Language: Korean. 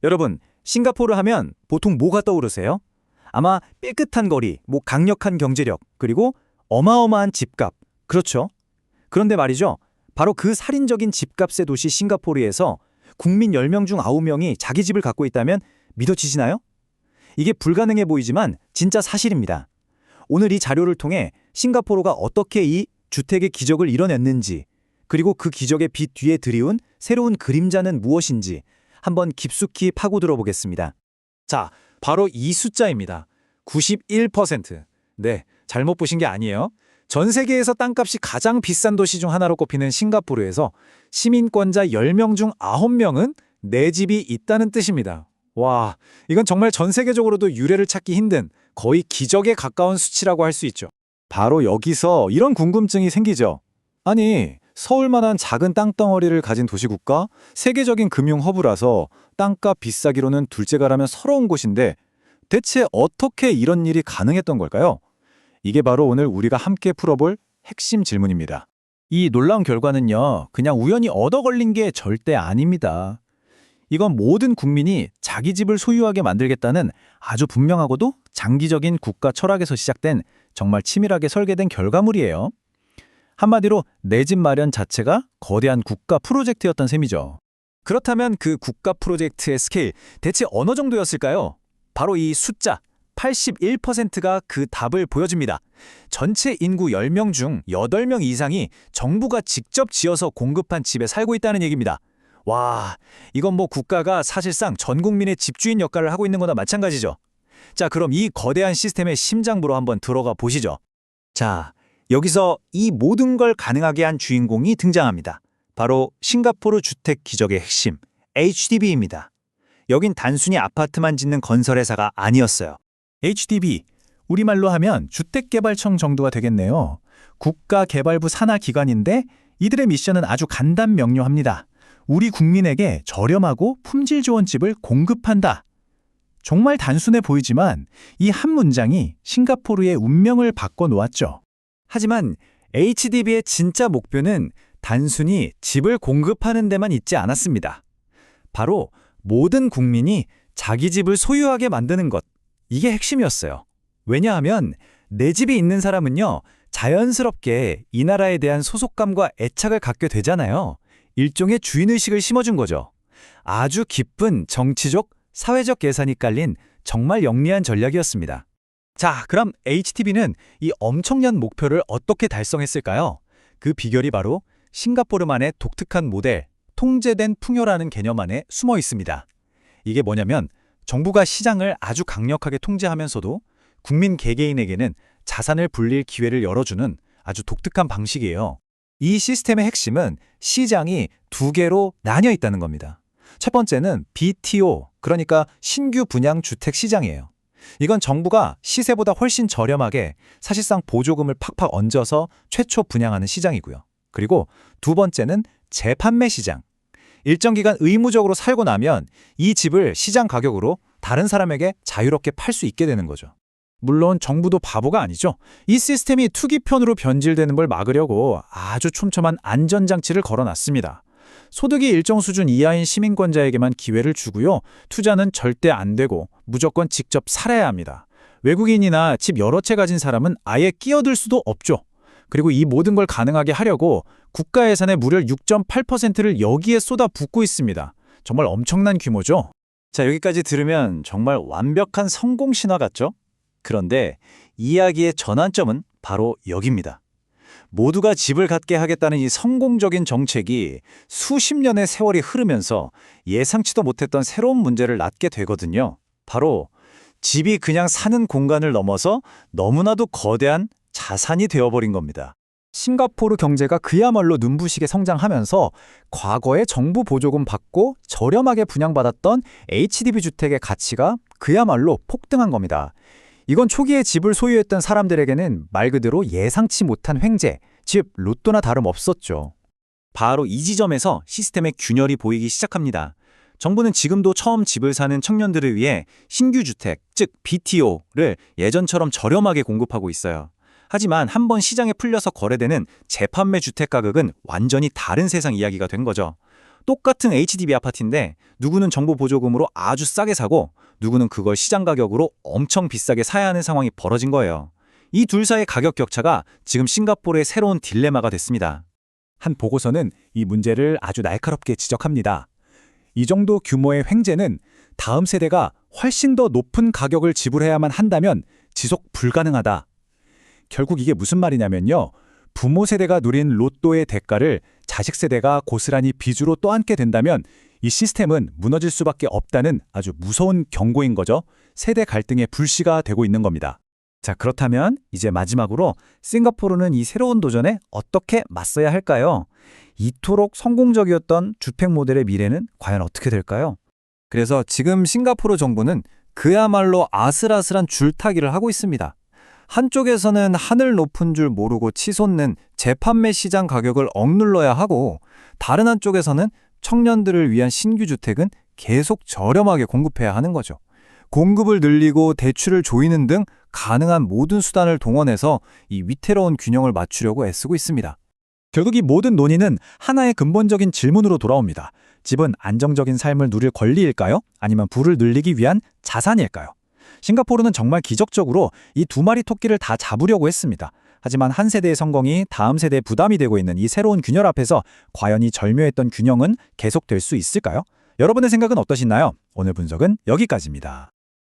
여러분, 싱가포르 하면 보통 뭐가 떠오르세요? 아마 삐끗한 거리, 강력한 경제력, 그리고 어마어마한 집값. 그렇죠? 그런데 말이죠. 바로 그 살인적인 집값의 도시 싱가포르에서 국민 10명 중 9명이 자기 집을 갖고 있다면 믿어지시나요? 이게 불가능해 보이지만 진짜 사실입니다. 오늘 이 자료를 통해 싱가포르가 어떻게 이 주택의 기적을 이뤄냈는지, 그리고 그 기적의 빛 뒤에 드리운 새로운 그림자는 무엇인지 한번 깊숙이 파고들어 보겠습니다. 자, 바로 이 숫자입니다. 91%. 네, 잘못 보신 게 아니에요. 전 세계에서 땅값이 가장 비싼 도시 중 하나로 꼽히는 싱가포르에서 시민권자 10명 중 9명은 내 집이 있다는 뜻입니다. 와, 이건 정말 전 세계적으로도 유례를 찾기 힘든 거의 기적에 가까운 수치라고 할 수 있죠. 바로 여기서 이런 궁금증이 생기죠. 아니, 서울만한 작은 땅덩어리를 가진 도시국가, 세계적인 금융 허브라서 땅값 비싸기로는 둘째가라면 서러운 곳인데 대체 어떻게 이런 일이 가능했던 걸까요? 이게 바로 오늘 우리가 함께 풀어볼 핵심 질문입니다. 이 놀라운 결과는요, 그냥 우연히 얻어 걸린 게 절대 아닙니다. 이건 모든 국민이 자기 집을 소유하게 만들겠다는 아주 분명하고도 장기적인 국가 철학에서 시작된 정말 치밀하게 설계된 결과물이에요. 한마디로 내 집 마련 자체가 거대한 국가 프로젝트였던 셈이죠. 그렇다면 그 국가 프로젝트의 스케일 대체 어느 정도였을까요? 바로 이 숫자 81%가 그 답을 보여줍니다. 전체 인구 10명 중 8명 이상이 정부가 직접 지어서 공급한 집에 살고 있다는 얘기입니다. 와, 이건 국가가 사실상 전 국민의 집주인 역할을 하고 있는 거나 마찬가지죠. 자, 그럼 이 거대한 시스템의 심장부로 한번 들어가 보시죠. 자, 여기서 이 모든 걸 가능하게 한 주인공이 등장합니다. 바로 싱가포르 주택 기적의 핵심, HDB입니다. 여긴 단순히 아파트만 짓는 건설회사가 아니었어요. HDB, 우리말로 하면 주택개발청 정도가 되겠네요. 국가개발부 산하기관인데 이들의 미션은 아주 간단명료합니다. 우리 국민에게 저렴하고 품질 좋은 집을 공급한다. 정말 단순해 보이지만 이 한 문장이 싱가포르의 운명을 바꿔놓았죠. 하지만 HDB의 진짜 목표는 단순히 집을 공급하는 데만 있지 않았습니다. 바로 모든 국민이 자기 집을 소유하게 만드는 것, 이게 핵심이었어요. 왜냐하면 내 집이 있는 사람은요, 자연스럽게 이 나라에 대한 소속감과 애착을 갖게 되잖아요. 일종의 주인의식을 심어준 거죠. 아주 깊은 정치적, 사회적 계산이 깔린 정말 영리한 전략이었습니다. 자, 그럼 HDB는 이 엄청난 목표를 어떻게 달성했을까요? 그 비결이 바로 싱가포르만의 독특한 모델, 통제된 풍요라는 개념 안에 숨어 있습니다. 이게 뭐냐면 정부가 시장을 아주 강력하게 통제하면서도 국민 개개인에게는 자산을 불릴 기회를 열어주는 아주 독특한 방식이에요. 이 시스템의 핵심은 시장이 두 개로 나뉘어 있다는 겁니다. 첫 번째는 BTO, 그러니까 신규 분양 주택 시장이에요. 이건 정부가 시세보다 훨씬 저렴하게 사실상 보조금을 팍팍 얹어서 최초 분양하는 시장이고요. 그리고 두 번째는 재판매 시장. 일정 기간 의무적으로 살고 나면 이 집을 시장 가격으로 다른 사람에게 자유롭게 팔 수 있게 되는 거죠. 물론 정부도 바보가 아니죠. 이 시스템이 투기편으로 변질되는 걸 막으려고 아주 촘촘한 안전장치를 걸어놨습니다. 소득이 일정 수준 이하인 시민권자에게만 기회를 주고요. 투자는 절대 안 되고 무조건 직접 살아야 합니다. 외국인이나 집 여러 채 가진 사람은 아예 끼어들 수도 없죠. 그리고 이 모든 걸 가능하게 하려고 국가 예산의 무려 6.8%를 여기에 쏟아붓고 있습니다. 정말 엄청난 규모죠. 자, 여기까지 들으면 정말 완벽한 성공 신화 같죠? 그런데 이야기의 전환점은 바로 여기입니다. 모두가 집을 갖게 하겠다는 이 성공적인 정책이 수십 년의 세월이 흐르면서 예상치도 못했던 새로운 문제를 낳게 되거든요. 바로 집이 그냥 사는 공간을 넘어서 너무나도 거대한 자산이 되어버린 겁니다. 싱가포르 경제가 그야말로 눈부시게 성장하면서 과거에 정부 보조금 받고 저렴하게 분양받았던 HDB 주택의 가치가 그야말로 폭등한 겁니다. 이건 초기에 집을 소유했던 사람들에게는 말 그대로 예상치 못한 횡재, 즉 로또나 다름없었죠. 바로 이 지점에서 시스템의 균열이 보이기 시작합니다. 정부는 지금도 처음 집을 사는 청년들을 위해 신규 주택, 즉 BTO를 예전처럼 저렴하게 공급하고 있어요. 하지만 한번 시장에 풀려서 거래되는 재판매 주택 가격은 완전히 다른 세상 이야기가 된 거죠. 똑같은 HDB 아파트인데 누구는 정부 보조금으로 아주 싸게 사고 누구는 그걸 시장 가격으로 엄청 비싸게 사야 하는 상황이 벌어진 거예요. 이 둘 사이의 가격 격차가 지금 싱가포르의 새로운 딜레마가 됐습니다. 한 보고서는 이 문제를 아주 날카롭게 지적합니다. 이 정도 규모의 횡재는 다음 세대가 훨씬 더 높은 가격을 지불해야만 한다면 지속 불가능하다. 결국 이게 무슨 말이냐면요. 부모 세대가 누린 로또의 대가를 자식 세대가 고스란히 빚으로 떠안게 된다면 이 시스템은 무너질 수밖에 없다는 아주 무서운 경고인 거죠. 세대 갈등의 불씨가 되고 있는 겁니다. 자, 그렇다면 이제 마지막으로 싱가포르는 이 새로운 도전에 어떻게 맞서야 할까요? 이토록 성공적이었던 주택 모델의 미래는 과연 어떻게 될까요? 그래서 지금 싱가포르 정부는 그야말로 아슬아슬한 줄타기를 하고 있습니다. 한쪽에서는 하늘 높은 줄 모르고 치솟는 재판매 시장 가격을 억눌러야 하고 다른 한쪽에서는 청년들을 위한 신규 주택은 계속 저렴하게 공급해야 하는 거죠. 공급을 늘리고 대출을 조이는 등 가능한 모든 수단을 동원해서 이 위태로운 균형을 맞추려고 애쓰고 있습니다. 결국 이 모든 논의는 하나의 근본적인 질문으로 돌아옵니다. 집은 안정적인 삶을 누릴 권리일까요? 아니면 부를 늘리기 위한 자산일까요? 싱가포르는 정말 기적적으로 이 두 마리 토끼를 다 잡으려고 했습니다. 하지만 한 세대의 성공이 다음 세대의 부담이 되고 있는 이 새로운 균열 앞에서 과연 이 절묘했던 균형은 계속될 수 있을까요? 여러분의 생각은 어떠신가요? 오늘 분석은 여기까지입니다.